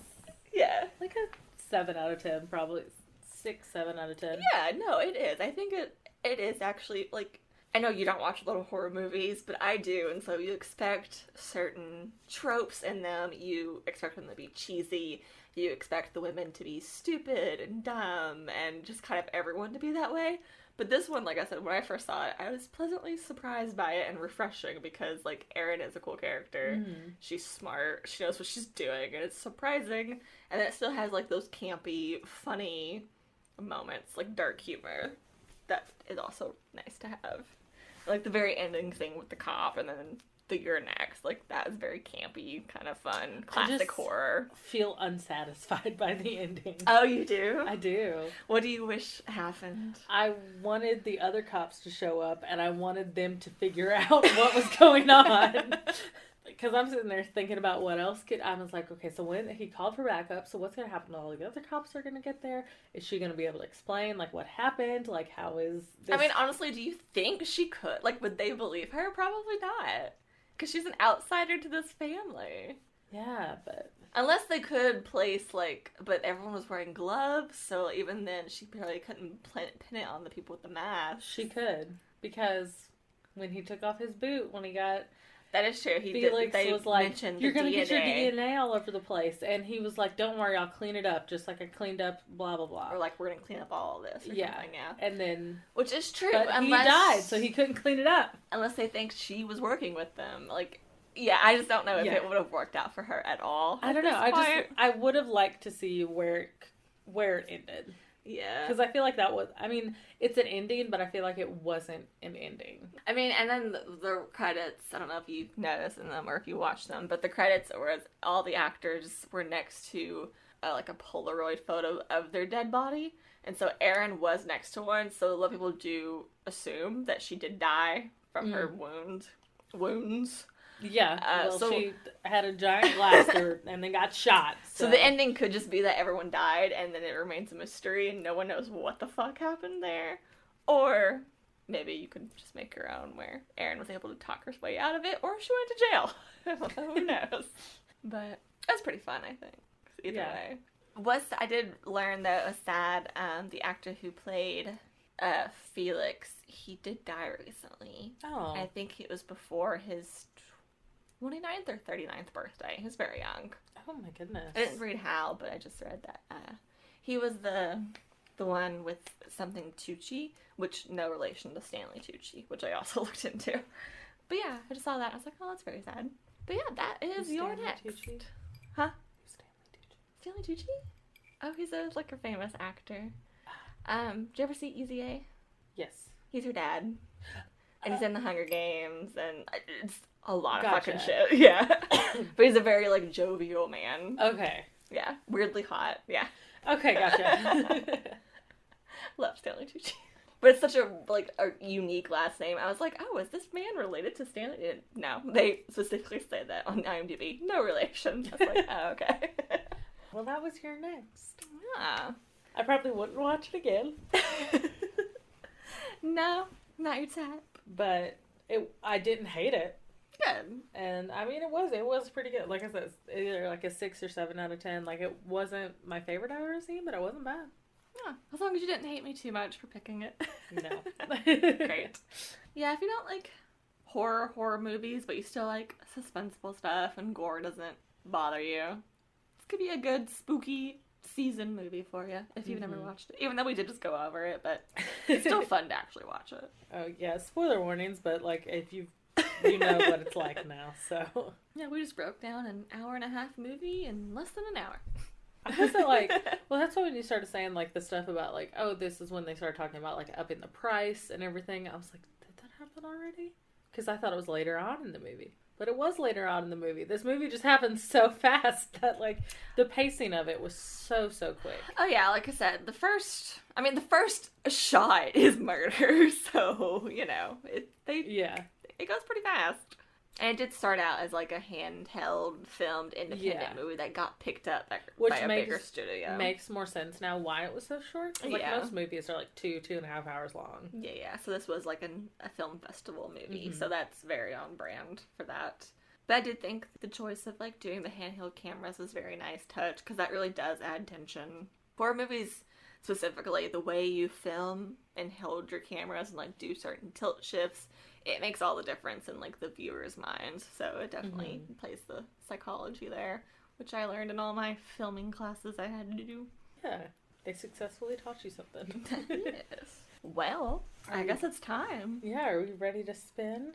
like a 7 out of 10, probably 6, 7 out of 10. Yeah, no, it is. I think it is actually like, I know you don't watch little horror movies, but I do, and so you expect certain tropes in them. You expect them to be cheesy. You expect the women to be stupid and dumb, and just kind of everyone to be that way. But this one, like I said, when I first saw it, I was pleasantly surprised by it and refreshing because, like, Erin is a cool character. Mm-hmm. She's smart. She knows what she's doing, and it's surprising. And it still has, like, those campy, funny moments, like, dark humor that is also nice to have. Like, the very ending thing with the cop and then the you're next. Like, that is very campy, kind of fun, classic horror. Feel unsatisfied by the ending. Oh, you do? I do. What do you wish happened? I wanted the other cops to show up, and I wanted them to figure out what was going on. Because I'm sitting there thinking about what else I was like, okay, so when he called for backup, so what's going to happen to all the other cops are going to get there? Is she going to be able to explain, like, what happened? Like, how is this? I mean, honestly, do you think she could? Like, would they believe her? Probably not. Because she's an outsider to this family. Yeah, but... Unless they could place, like... But everyone was wearing gloves, so even then she probably couldn't pin it on the people with the masks. She could. Because when he took off his boot, when he got... That is true. Felix was like, you're going to get your DNA all over the place. And he was like, don't worry, I'll clean it up. Just like I cleaned up blah, blah, blah. Or like, we're going to clean up all of this or something, yeah. And then... Which is true. But he died, so he couldn't clean it up. Unless they think she was working with them. Like, yeah, I just don't know if it would have worked out for her at all. I don't know. I would have liked to see where it ended. Yeah. Because I feel like that was... I mean, it's an ending, but I feel like it wasn't an ending. I mean, and then the credits, I don't know if you noticed in them or if you watched them, but the credits were all the actors were next to, like, a Polaroid photo of their dead body. And so Erin was next to one, so a lot of people do assume that she did die from her wounds. Yeah, well, she had a giant blaster and then got shot. So the ending could just be that everyone died and then it remains a mystery and no one knows what the fuck happened there. Or maybe you could just make your own where Erin was able to talk her way out of it or she went to jail. Who knows? But that's pretty fun, I think. Either way. I did learn that it was sad. The actor who played Felix, he did die recently. Oh. I think it was before his 29th or 39th birthday. He was very young. Oh my goodness. I didn't read how, but I just read that. He was the one with something Tucci, which no relation to Stanley Tucci, which I also looked into. But yeah, I just saw that. I was like, oh, that's very sad. But yeah, that is your next. Tucci? Huh? Stanley Tucci? Stanley Tucci? Oh, he's a famous actor. Did you ever see Easy A? Yes. He's her dad. And he's in the Hunger Games, and it's a lot of fucking shit. Yeah. But he's a very, like, jovial man. Okay. Yeah. Weirdly hot. Yeah. Okay, gotcha. Love Stanley Tucci. But it's such a unique last name. I was like, oh, is this man related to Stanley? No. They specifically say that on IMDb. No relation. I was like, oh, okay. Well, that was your next. Yeah. I probably wouldn't watch it again. No, not your type. But I didn't hate it. Good. And I mean, it was pretty good. Like I said, it's either like a 6 or 7 out of 10. Like, it wasn't my favorite I've ever seen, but it wasn't bad. Yeah, as long as you didn't hate me too much for picking it. No. Great. Yeah, if you don't like horror movies, but you still like suspenseful stuff and gore doesn't bother you, this could be a good spooky season movie for you if you've never watched it. Even though we did just go over it, but it's still fun to actually watch it. Oh yeah, spoiler warnings, but like if you've You know what it's like now, so. Yeah, we just broke down an hour-and-a-half movie in less than an hour. I wasn't like, well, that's when you started saying, like, the stuff about, like, oh, this is when they started talking about, like, upping the price and everything. I was like, did that happen already? Because I thought it was later on in the movie. But it was later on in the movie. This movie just happened so fast that, like, the pacing of it was so quick. Oh, yeah, like I said, the first shot is murder, so, you know, it goes pretty fast. And it did start out as, like, a handheld, filmed, independent movie that got picked up by a bigger studio. Makes more sense now why it was so short. Like, most movies are, like, 2.5 hours long. Yeah. So this was, like, a film festival movie, so that's very on brand for that. But I did think the choice of, like, doing the handheld cameras was a very nice touch, because that really does add tension. Horror movies, specifically, the way you film and hold your cameras and, like, do certain tilt shifts, it makes all the difference in, like, the viewer's mind. So it definitely plays the psychology there, which I learned in all my filming classes I had to do. Yeah, they successfully taught you something. Yes. Well, I guess it's time. Yeah, are we ready to spin?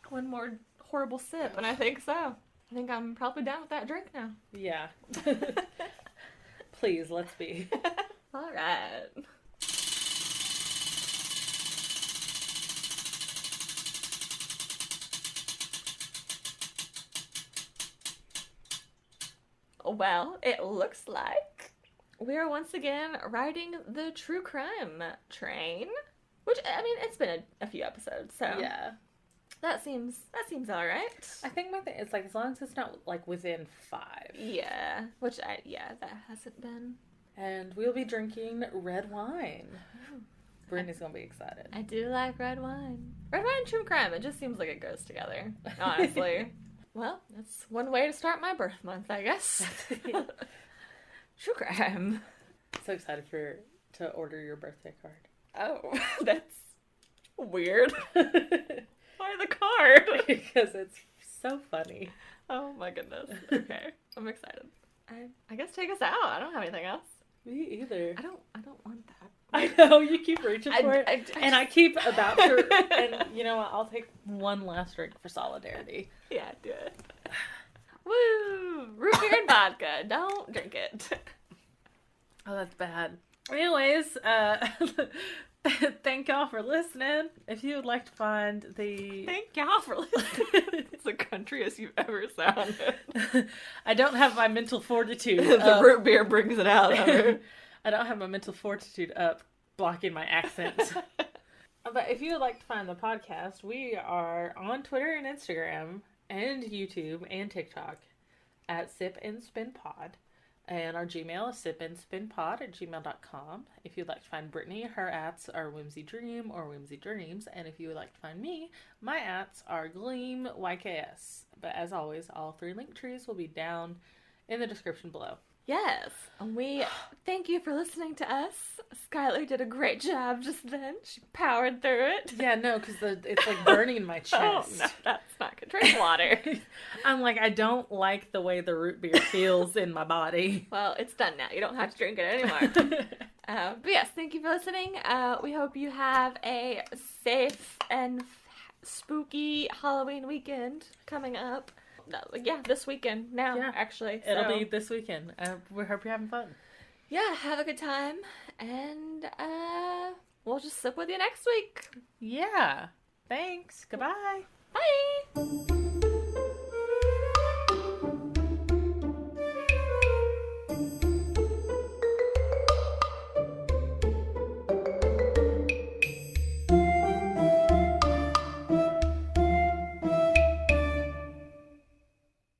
One more horrible sip, and I think so. I think I'm probably done with that drink now. Yeah. Please, let's be. All right. Well, it looks like we are once again riding the true crime train, which, I mean, it's been a few episodes, so yeah, that seems all right. I think my thing is, like, as long as it's not, like, within 5. Yeah, that hasn't been. And we'll be drinking red wine. Brittany's gonna be excited. I do like red wine. Red wine and true crime, it just seems like it goes together, honestly. Well, that's one way to start my birth month, I guess. True crime. So excited to order your birthday card. Oh, that's weird. Why the card? Because it's so funny. Oh my goodness. Okay, I'm excited. I guess take us out. I don't have anything else. Me either. I don't want that. I know, you keep reaching for it. And I keep about to. And you know what? I'll take one last drink for solidarity. Yeah, do it. Woo! Root-beer and vodka. Don't drink it. Oh, that's bad. Anyways, thank y'all for listening. If you would like to find the... Thank y'all for listening. It's the countryest you've ever sounded. I don't have my mental fortitude. The root beer brings it out. I don't have my mental fortitude up, blocking my accent. But if you would like to find the podcast, we are on Twitter and Instagram and YouTube and TikTok at Sip and Spin Pod. And our Gmail is sipandspinpod@gmail.com. If you'd like to find Brittany, her ats are Whimsy Dream or Whimsy Dreams. And if you would like to find me, my ats are Gleam YKS. But as always, all 3 link trees will be down in the description below. Yes, and we thank you for listening to us. Skylar did a great job just then. She powered through it. Yeah, no, because it's like burning my chest. Oh, no, that's not good. Drink water. I'm like, I don't like the way the root beer feels in my body. Well, it's done now. You don't have to drink it anymore. But yes, thank you for listening. We hope you have a safe and spooky Halloween weekend coming up. No, yeah, this weekend now, actually. It'll be this weekend. We hope you're having fun. Yeah, have a good time, and we'll just sip with you next week. Yeah. Thanks. Goodbye. Bye.